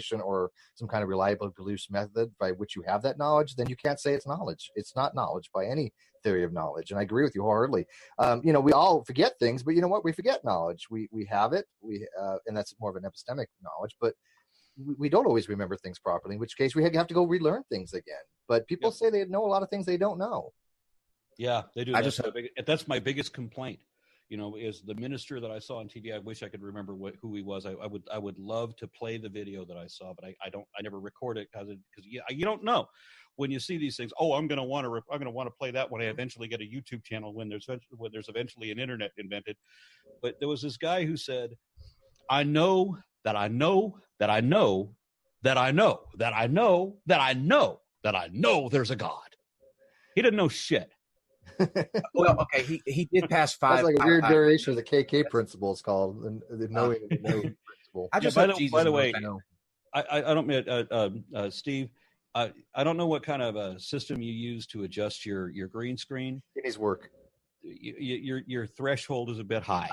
information or some kind of reliable produce method by which you have that knowledge, then you can't say it's knowledge. It's not knowledge by any theory of knowledge. And I agree with you wholeheartedly. We all forget things, but you know what? We forget knowledge. We have it. And that's more of an epistemic knowledge, but we don't always remember things properly, in which case we have to go relearn things again. But people say they know a lot of things they don't know. Yeah, they do. That's my biggest complaint. Is the minister that I saw on TV. I wish I could remember who he was. I would love to play the video that I saw, but I never record it because you don't know when you see these things. Oh, I'm going to want to play that when I eventually get a YouTube channel when there's eventually an internet invented. But there was this guy who said, I know that I know that I know that I know that I know that I know that I know there's a God. He didn't know shit. Well, okay, he did pass 5. That's like a weird variation of the KK principle. It's called the knowing principle. I just by the way, I don't, Steve. I don't know what kind of a system you use to adjust your green screen. It needs work. Your threshold is a bit high.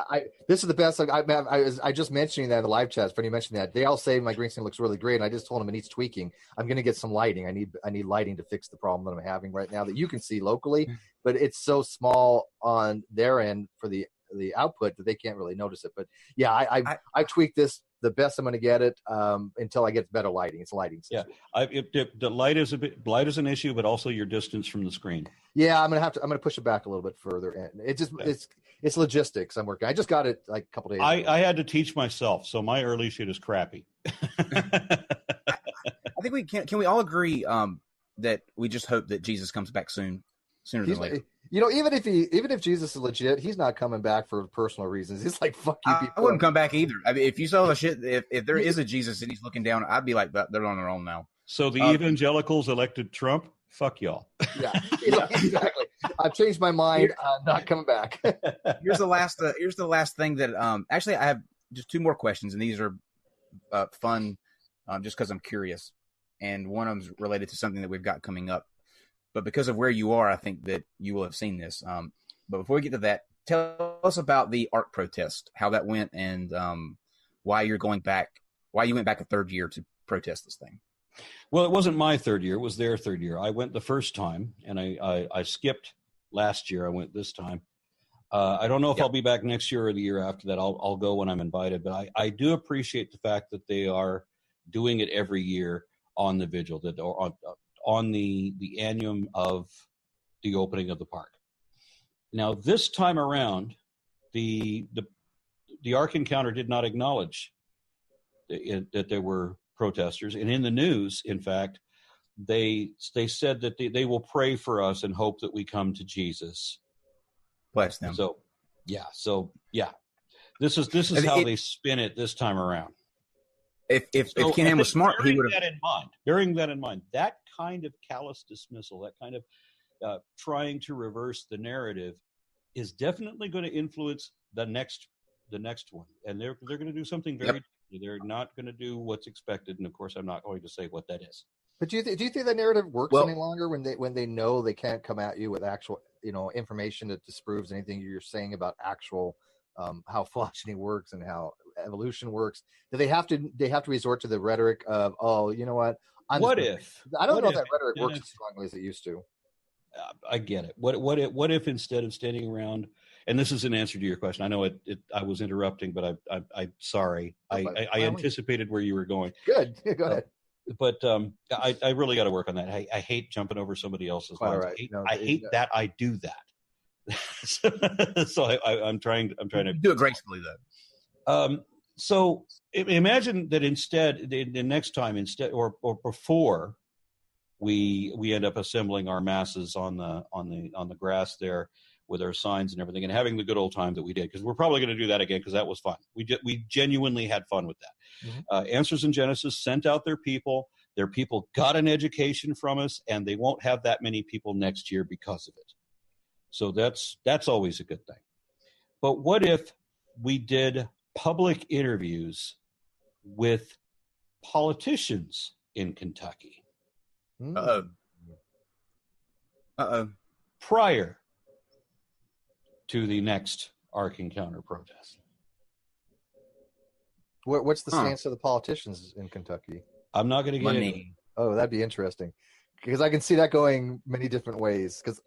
This is the best. I just mentioning that in the live chat. Funny you mentioned that. They all say my green screen looks really great, and I just told them it needs tweaking. I'm going to get some lighting. I need lighting to fix the problem that I'm having right now that you can see locally, but it's so small on their end for the output that they can't really notice it. But yeah, I tweaked this the best I'm going to get it until I get better lighting. It's a lighting system. Yeah, the light is an issue, but also your distance from the screen. Yeah, I'm going to push it back a little bit further. And it's logistics. I'm working. I just got it like a couple days ago. I had to teach myself, so my early shit is crappy. I think we can we all agree that we just hope that Jesus comes back sooner than later. Even if Jesus is legit, he's not coming back for personal reasons. It's like, fuck you people. I wouldn't come back either. I mean, if you saw the shit, if there is a Jesus and he's looking down, I'd be like, they're on their own now. So the evangelicals elected Trump. Fuck y'all. Yeah, exactly. I've changed my mind. I'm not coming back. Here's the last thing that actually I have just 2 more questions, and these are fun just because I'm curious. And one of them's related to something that we've got coming up. But because of where you are, I think that you will have seen this. But before we get to that, tell us about the Ark protest, how that went, and why you went back a third year to protest this thing. Well, it wasn't my third year. It was their third year. I went the first time, and I skipped last year. I went this time. I don't know if I'll be back next year or the year after that. I'll go when I'm invited. But I do appreciate the fact that they are doing it every year on the vigil, on the annuum of the opening of the park. Now, this time around, the Ark Encounter did not acknowledge that there were protesters, and in the news, in fact, they said that they will pray for us and hope that we come to Jesus. Bless them. So yeah, this is how they spin it this time around. If Ken Ham was smart, he would have. Bearing that in mind, that kind of callous dismissal, that kind of trying to reverse the narrative, is definitely going to influence the next one, and they're going to do something very. They're not going to do what's expected, and of course, I'm not going to say what that is. But do you think that narrative works any longer when they know they can't come at you with actual information that disproves anything you're saying about actual how phylogeny works and how evolution works? Do they have to resort to the rhetoric of, oh, you know what? I don't know if that rhetoric works as strongly as it used to. I get it. What if instead of standing around, and this is an answer to your question. I know I was interrupting, but I'm sorry. I anticipated where you were going. Good. Go ahead. But I really got to work on that. I hate jumping over somebody else's lines. Right. I hate that I do that. So I'm trying to do it gracefully though. So imagine that instead, the next time, or before we end up assembling our masses on the grass there with our signs and everything, and having the good old time that we did, because we're probably going to do that again because that was fun. We genuinely had fun with that. Mm-hmm. Answers in Genesis sent out their people. Their people got an education from us, and they won't have that many people next year because of it. So that's always a good thing. But what if we did public interviews with politicians in Kentucky? Prior to the next Ark Encounter protest. What's the stance of the politicians in Kentucky? I'm not going to get into it. Money. Oh, that'd be interesting, because I can see that going many different ways. Because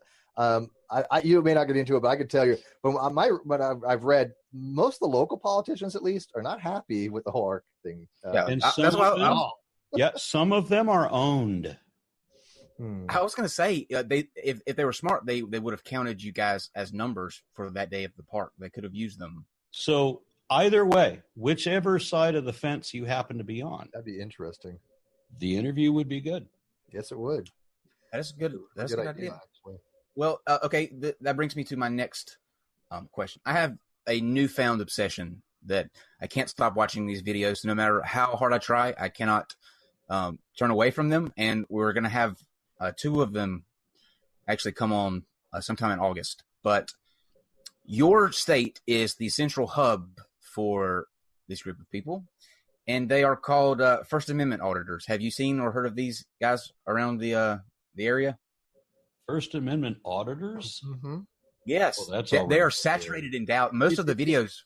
you may not get into it, but I can tell you, but I've read, most of the local politicians, at least, are not happy with the whole Ark thing. And some that's of why them, yeah, some of them are owned. I was going to say, if they were smart, they would have counted you guys as numbers for that day at the park. They could have used them. So either way, whichever side of the fence you happen to be on, That'd be interesting. the interview would be good. Yes, it would. That's good. That's a good idea. Actually. Well, okay, that brings me to my next question. I have a newfound obsession that I can't stop watching these videos. No matter how hard I try, I cannot turn away from them. And we're going to have two of them actually come on sometime in August. But your state is the central hub for this group of people, and they are called First Amendment auditors. Have you seen or heard of these guys around the area? First Amendment auditors? Mm-hmm. Yes, Well, they are saturated in Dallas. Most of the videos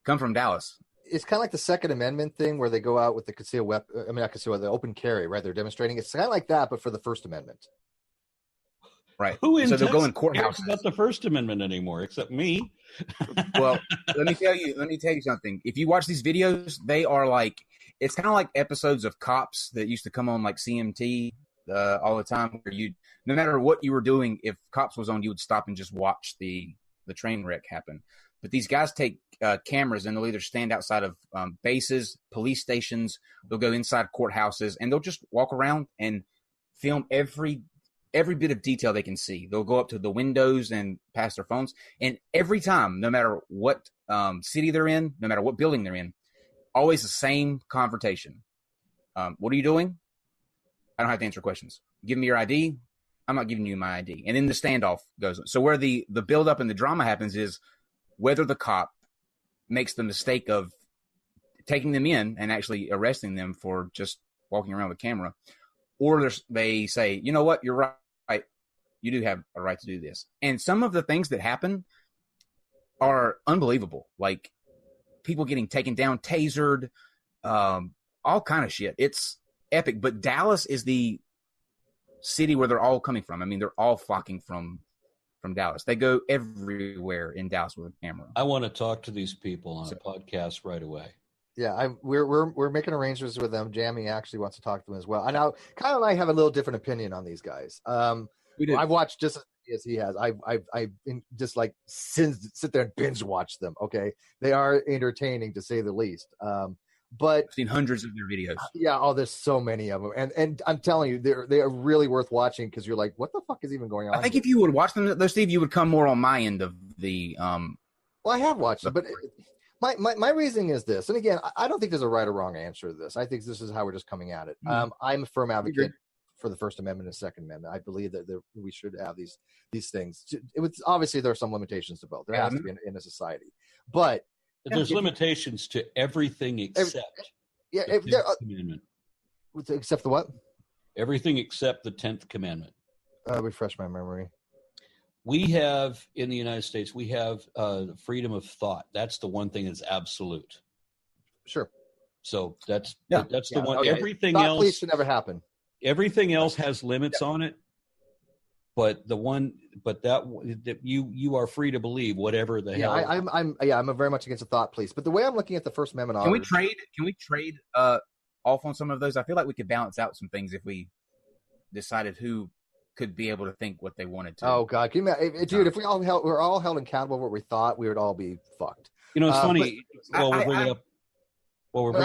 come from Dallas. It's kind of like the Second Amendment thing, where they go out with the concealed weapon. I mean, not concealed, the open carry, right? They're demonstrating. It's kind of like that, but for the First Amendment. Right. Who so they'll go in cares courthouses. about the First Amendment anymore, except me? Well, let me tell you something. If you watch these videos, they are like, it's kind of like episodes of Cops that used to come on like CMT all the time, where no matter what you were doing, if Cops was on, you would stop and just watch the train wreck happen. But these guys take cameras, and they'll either stand outside of bases, police stations, they'll go inside courthouses, and they'll just walk around and film every bit of detail they can see. They'll go up to the windows and pass their phones. And every time, no matter what city they're in, no matter what building they're in, always the same confrontation. What are you doing? I don't have to answer questions. Give me your ID. I'm not giving you my ID. And then the standoff goes. So where the buildup and the drama happens is whether the cop makes the mistake of taking them in and actually arresting them for just walking around with a camera, or they say, you know what, you're right. You do have a right to do this. And some of the things that happen are unbelievable. Like people getting taken down, tasered, all kind of shit. It's epic. But Dallas is the city where they're all coming from. I mean, they're all flocking from Dallas. They go everywhere in Dallas with a camera. I want to talk to these people on a podcast right away. Yeah, we're making arrangements with them. Jamie actually wants to talk to them as well. I know Kyle and I have a little different opinion on these guys. We do. I've watched just as he has. I've just like sit there and binge watch them. Okay, they are entertaining to say the least. But I've seen hundreds of their videos. Yeah, there's so many of them, and I'm telling you, they are really worth watching, because you're like, what the fuck is even going on? I think if you would watch them, though, Steve, you would come more on my end of the. Well, I have watched them, but my reasoning is this, and again, I don't think there's a right or wrong answer to this. I think this is how we're just coming at it. I'm a firm advocate for the First Amendment and Second Amendment. I believe that we should have these things. Obviously, there are some limitations to both. There has to be in a society, but there's limitations to everything except the 10th Commandment. Except the what? Everything except the 10th Commandment. Refresh my memory. We have, in the United States, we have freedom of thought. That's the one thing that's absolute. Sure. So that's the one. Okay. Everything thought else police should never happen. Everything else has limits on it. But you are free to believe whatever the hell. I'm very much against the thought police. But the way I'm looking at the First Amendment, Can we trade off on some of those? I feel like we could balance out some things if we decided who could be able to think what they wanted to. Oh God, dude! If we're all held accountable for what we thought, we would all be fucked. You know, it's funny. I want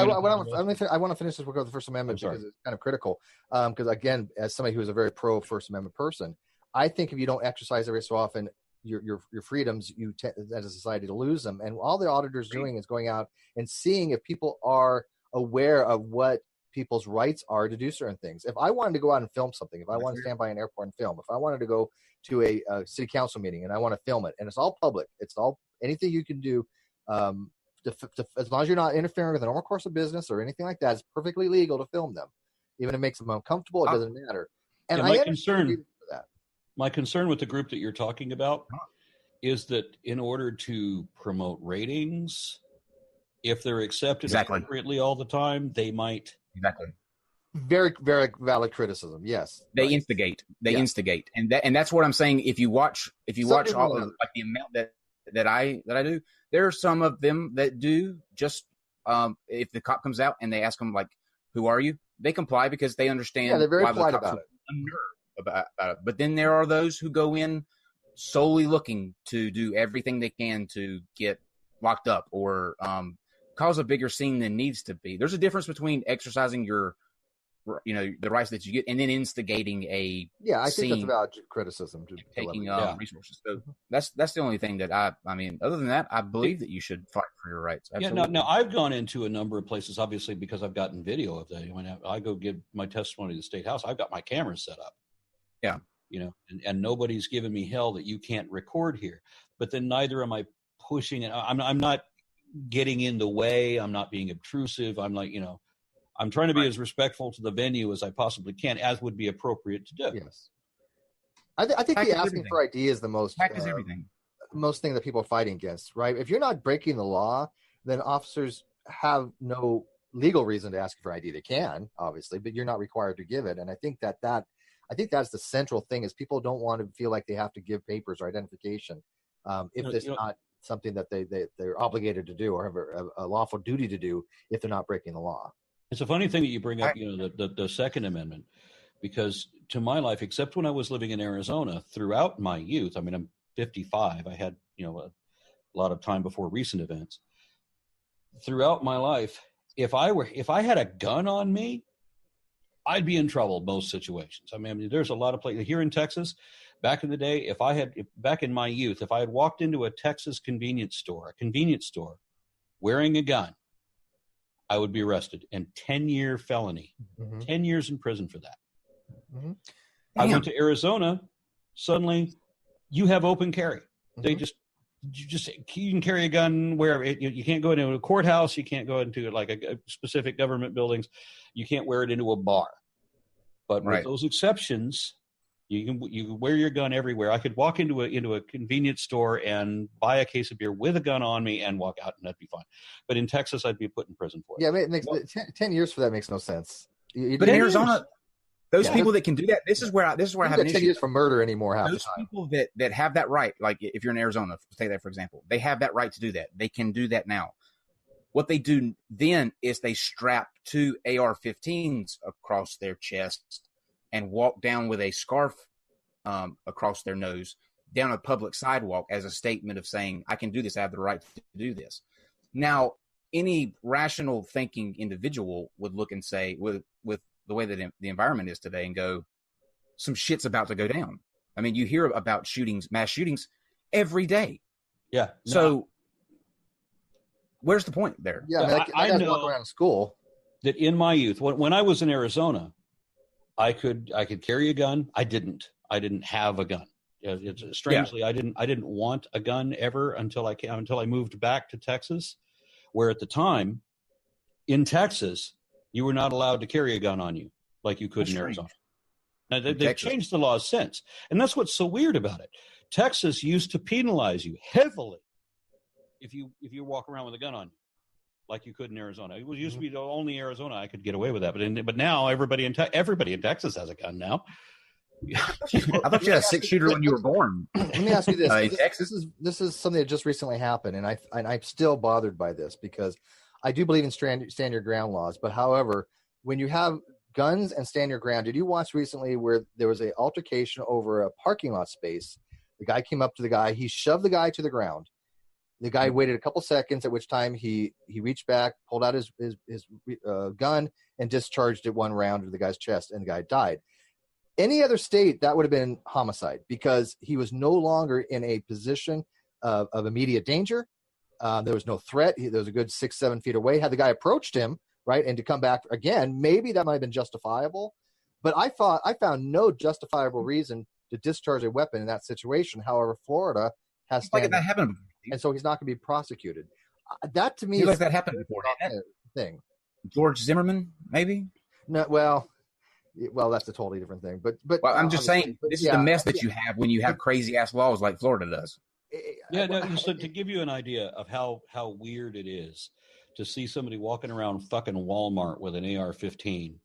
to finish this. We'll go to the First Amendment because it's kind of critical. Because again, as somebody who is a very pro First Amendment person, I think if you don't exercise every so often your freedoms, you as a society to lose them. And all the auditor's doing is going out and seeing if people are aware of what people's rights are to do certain things. If I wanted to go out and film something, if I wanted to stand by an airport and film, if I wanted to go to a city council meeting and I want to film it, and it's all public, it's all anything you can do. As long as you're not interfering with the normal course of business or anything like that, it's perfectly legal to film them. Even if it makes them uncomfortable, it doesn't matter. And my concern with the group that you're talking about is that in order to promote ratings, if they're accepted appropriately all the time, they might Very, very valid criticism. Yes, They right. instigate. They Yeah. instigate, and that's what I'm saying. If you watch Some all people of like the amount that I do, there are some of them that do just if the cop comes out and they ask them like, "Who are you?" They comply because they understand. Yeah, they're very why polite the cops about it. about it. But then there are those who go in solely looking to do everything they can to get locked up or cause a bigger scene than needs to be. There's a difference between exercising your, the rights that you get and then instigating a Yeah, I think that's scene, about criticism. taking Yeah. resources. So that's the only thing that I mean, other than that, I believe that you should fight for your rights. Absolutely. Yeah, now I've gone into a number of places, obviously, because I've gotten video of that. When I go give my testimony to the state house, I've got my cameras set up. Yeah. And nobody's giving me hell that you can't record here. But then neither am I pushing it. I'm not getting in the way. I'm not being obtrusive. I'm like, I'm trying to be as respectful to the venue as I possibly can, as would be appropriate to do. Yes. I think the asking for ID is the most everything. Most thing that people are fighting against, right? If you're not breaking the law, then officers have no legal reason to ask you for ID. They can, obviously, but you're not required to give it. And I think that's the central thing is people don't want to feel like they have to give papers or identification if it's not something that they're obligated to do or have a lawful duty to do if they're not breaking the law. It's a funny thing that you bring up, the Second Amendment, because to my life, except when I was living in Arizona, throughout my youth, I mean, I'm 55. I had, a lot of time before recent events. Throughout my life, if I had a gun on me, I'd be in trouble most situations. I mean, there's a lot of places here in Texas. Back in the day, back in my youth, if I had walked into a Texas convenience store, wearing a gun, I would be arrested and 10-year felony, 10 years in prison for that. Mm-hmm. I went to Arizona. Suddenly, you have open carry. They you can carry a gun wherever. You can't go into a courthouse. You can't go into like a specific government buildings. You can't wear it into a bar. But with those exceptions, you can wear your gun everywhere. I could walk into a convenience store and buy a case of beer with a gun on me and walk out, and that'd be fine. But in Texas, I'd be put in prison for it. Yeah, it makes 10 years for that makes no sense. But in Arizona, those people that can do that, this is where I have an issue. 10 years for murder anymore. Those people that have that right, like if you're in Arizona, take that for example, they have that right to do that. They can do that now. What they do then is they strap 2 AR-15s across their chest and walk down with a scarf across their nose down a public sidewalk as a statement of saying, I can do this. I have the right to do this. Now, any rational thinking individual would look and say, with the way that the environment is today, and go, some shit's about to go down. I mean, you hear about mass shootings every day. Yeah. So where's the point there? Yeah, I know walk around school that in my youth, when I was in Arizona, I could carry a gun. I didn't have a gun. Strangely, I didn't want a gun ever until I moved back to Texas, where at the time in Texas you were not allowed to carry a gun on you like you could in Arizona. Now they've changed the laws since, and that's what's so weird about it. Texas used to penalize you heavily if you walk around with a gun on you, like you could in Arizona. It used to be the only Arizona I could get away with that, but now everybody in Texas has a gun now. I thought you had a 6-shooter when you were born. Let me ask you this: this is something that just recently happened, and I'm still bothered by this because I do believe in stand your ground laws. But however, when you have guns and stand your ground, did you watch recently where there was an altercation over a parking lot space? The guy came up to the guy, he shoved the guy to the ground. The guy waited a couple seconds, at which time he reached back, pulled out his gun, and discharged it one round to the guy's chest, and the guy died. Any other state, that would have been homicide because he was no longer in a position of immediate danger. There was no threat. There was a good 6-7 feet away. Had the guy approached him, right, and to come back again, maybe that might have been justifiable. But I found no justifiable reason to discharge a weapon in that situation. However, Florida has like that happened, and so he's not going to be prosecuted. That to me is like that happened before. Thing. George Zimmerman, maybe. No, well, that's a totally different thing. But I'm just saying, this is the mess that you have when you have crazy ass laws like Florida does. Yeah, so to give you an idea of how weird it is to see somebody walking around fucking Walmart with an AR-15